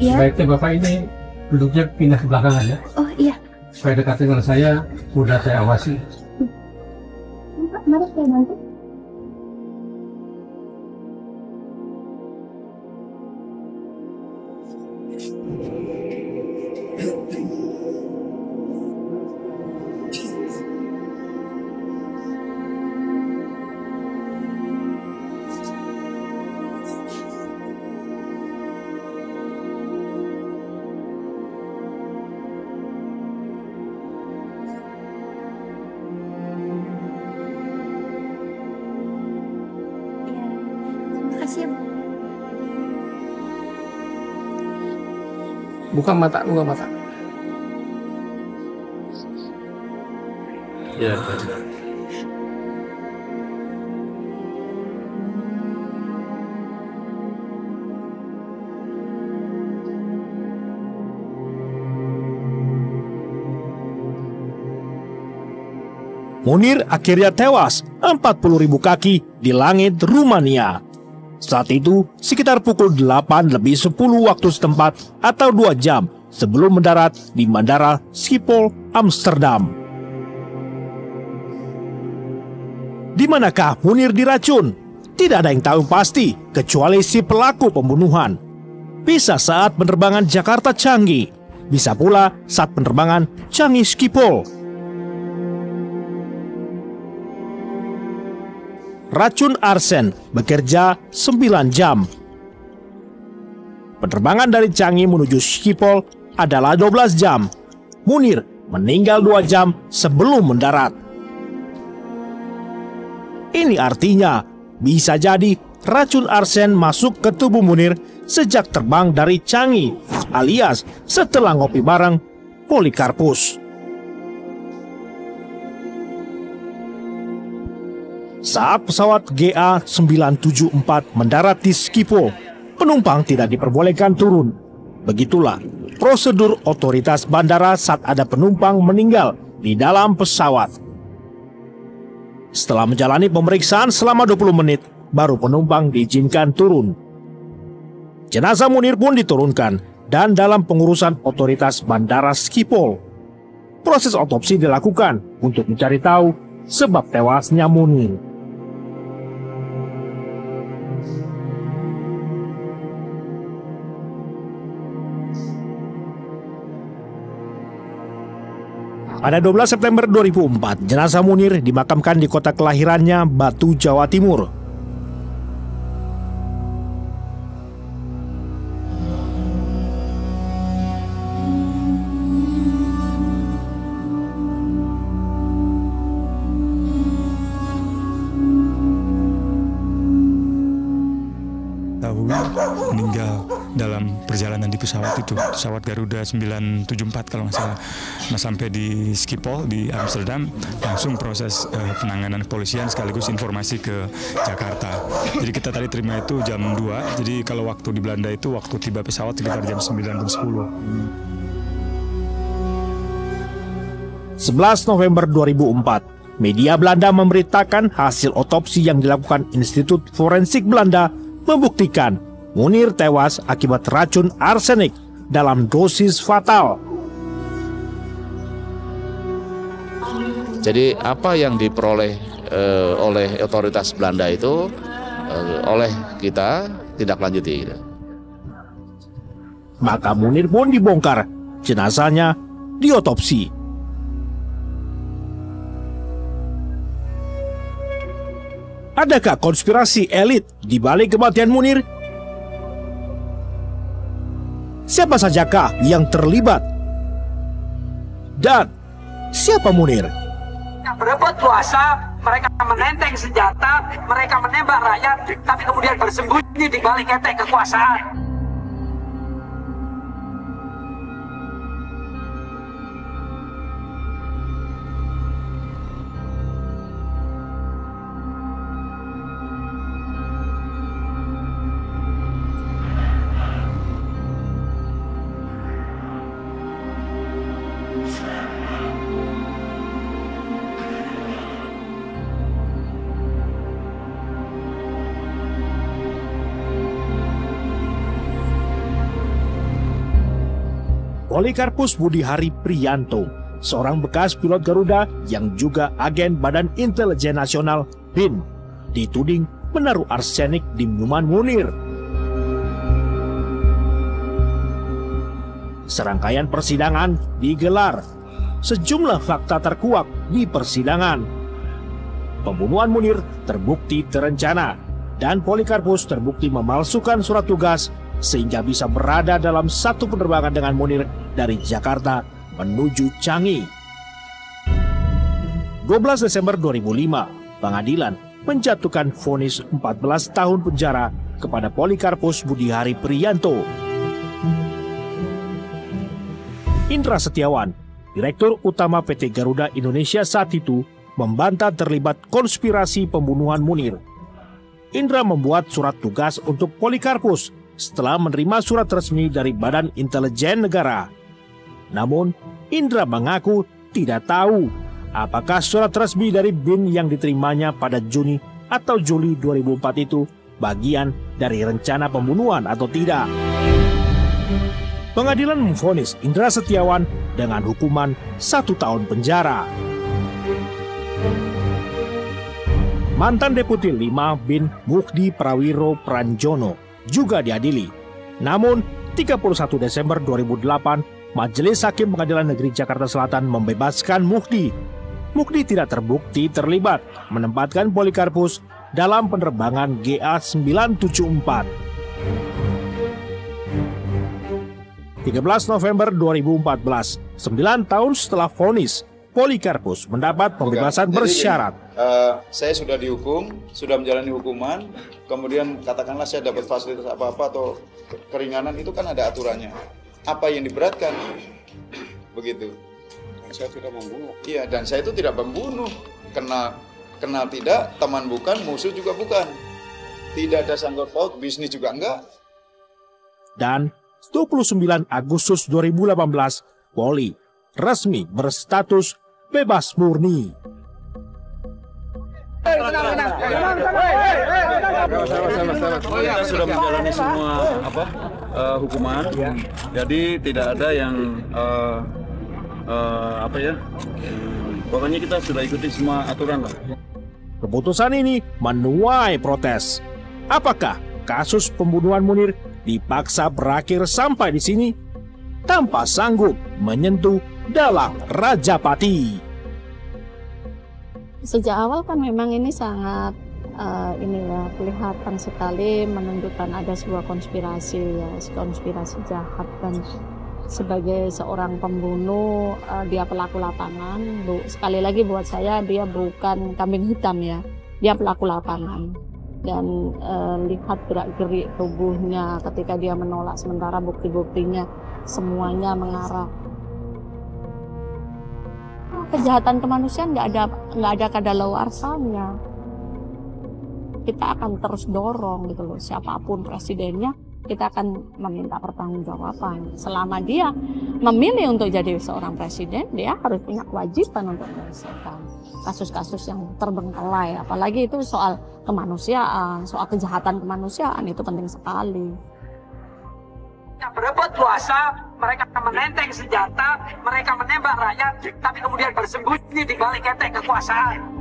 Iya. Baiknya Bapak ini duduknya pindah ke belakang aja. Oh iya. Supaya dekat dengan saya, mudah saya awasi. Pak, mari saya bantu. Makasih ya, Bu. Buka mata, buka mata. Ya, benar. Munir akhirnya tewas 40.000 kaki di langit Rumania. Saat itu sekitar pukul 8:10 waktu setempat atau 2 jam sebelum mendarat di Bandara Schiphol, Amsterdam. Di manakah Munir diracun? Tidak ada yang tahu pasti kecuali si pelaku pembunuhan. Bisa saat penerbangan Jakarta Changi, bisa pula saat penerbangan Changi Schiphol. Racun arsen bekerja 9 jam. Penerbangan dari Changi menuju Schiphol adalah 12 jam. Munir meninggal 2 jam sebelum mendarat. Ini artinya bisa jadi racun arsen masuk ke tubuh Munir sejak terbang dari Changi, alias setelah ngopi bareng Polikarpus. Saat pesawat GA974 mendarat di Schiphol, penumpang tidak diperbolehkan turun. Begitulah prosedur otoritas bandara saat ada penumpang meninggal di dalam pesawat. Setelah menjalani pemeriksaan selama 20 menit, baru penumpang diizinkan turun. Jenazah Munir pun diturunkan dan dalam pengurusan otoritas bandara Schiphol. Proses otopsi dilakukan untuk mencari tahu sebab tewasnya Munir. Pada 12 September 2004, jenazah Munir dimakamkan di kota kelahirannya, Batu, Jawa Timur. Meninggal dalam perjalanan di pesawat itu, pesawat Garuda 974 kalau nggak salah. Nah, sampai di Schiphol di Amsterdam langsung proses penanganan kepolisian sekaligus informasi ke Jakarta. Jadi kita tadi terima itu jam 2, jadi kalau waktu di Belanda itu waktu tiba pesawat sekitar jam 9:10. 11 November 2004, media Belanda memberitakan hasil otopsi yang dilakukan Institut Forensik Belanda membuktikan Munir tewas akibat racun arsenik dalam dosis fatal. Jadi apa yang diperoleh oleh otoritas Belanda itu oleh kita tidak lanjuti. Maka Munir pun dibongkar, jenazahnya diotopsi. Adakah konspirasi elit di balik kematian Munir? Siapa sajakah yang terlibat? Dan siapa Munir? Yang berebut kuasa, mereka menenteng senjata, mereka menembak rakyat, tapi kemudian bersembunyi di balik ketek kekuasaan. Polikarpus Budihari Priyanto, seorang bekas pilot Garuda yang juga agen Badan Intelijen Nasional BIN, dituding menaruh arsenik di minuman Munir. Serangkaian persidangan digelar. Sejumlah fakta terkuak di persidangan. Pembunuhan Munir terbukti terencana dan Polikarpus terbukti memalsukan surat tugas sehingga bisa berada dalam satu penerbangan dengan Munir dari Jakarta menuju Changi. 12 Desember 2005, pengadilan menjatuhkan vonis 14 tahun penjara kepada Polikarpus Budihari Priyanto. Indra Setiawan, Direktur Utama PT Garuda Indonesia saat itu, membantah terlibat konspirasi pembunuhan Munir. Indra membuat surat tugas untuk Polikarpus setelah menerima surat resmi dari Badan Intelijen Negara. Namun, Indra mengaku tidak tahu apakah surat resmi dari BIN yang diterimanya pada Juni atau Juli 2004 itu bagian dari rencana pembunuhan atau tidak. Pengadilan memvonis Indra Setiawan dengan hukuman 1 tahun penjara. Mantan Deputi 5 BIN Mukhdi Prawiro Pranjono juga diadili. Namun, 31 Desember 2008, Majelis Hakim Pengadilan Negeri Jakarta Selatan membebaskan Mukhdi. Mukhdi tidak terbukti terlibat menempatkan Polikarpus dalam penerbangan GA974. 13 November 2014, 9 tahun setelah vonis, Polikarpus mendapat pembebasan bersyarat. Saya sudah dihukum, sudah menjalani hukuman, kemudian katakanlah saya dapat fasilitas apa-apa atau keringanan, itu kan ada aturannya. Apa yang diberatkan? Begitu. Dan saya sudah membunuh. Iya, dan saya itu tidak membunuh. Kenal tidak, teman bukan, musuh juga bukan. Tidak ada sangkut paut, bisnis juga enggak. Dan 29 Agustus 2018, Poli resmi berstatus bebas murni. Kita sudah menjalani semua hukuman, jadi tidak ada yang pokoknya kita sudah ikuti semua aturan lah. Keputusan ini menuai protes. Apakah kasus pembunuhan Munir dipaksa berakhir sampai di sini tanpa sanggup menyentuh dalang Rajapati? Sejak awal kan memang ini sangat kelihatan sekali menunjukkan ada sebuah konspirasi jahat, dan sebagai seorang pembunuh dia pelaku lapangan. Sekali lagi buat saya dia bukan kambing hitam ya, dia pelaku lapangan. Dan lihat gerak-gerik tubuhnya ketika dia menolak, sementara bukti-buktinya semuanya mengarah. Kejahatan kemanusiaan nggak ada kadaluarsanya. Kita akan terus dorong gitu loh, siapapun presidennya kita akan meminta pertanggungjawaban. Selama dia memilih untuk jadi seorang presiden, dia harus punya kewajiban untuk menyelesaikan kasus-kasus yang terbengkalai, apalagi itu soal kemanusiaan, soal kejahatan kemanusiaan, itu penting sekali. Berebut kuasa, mereka menenteng senjata, mereka menembak rakyat, tapi kemudian bersembunyi di balik ketek kekuasaan.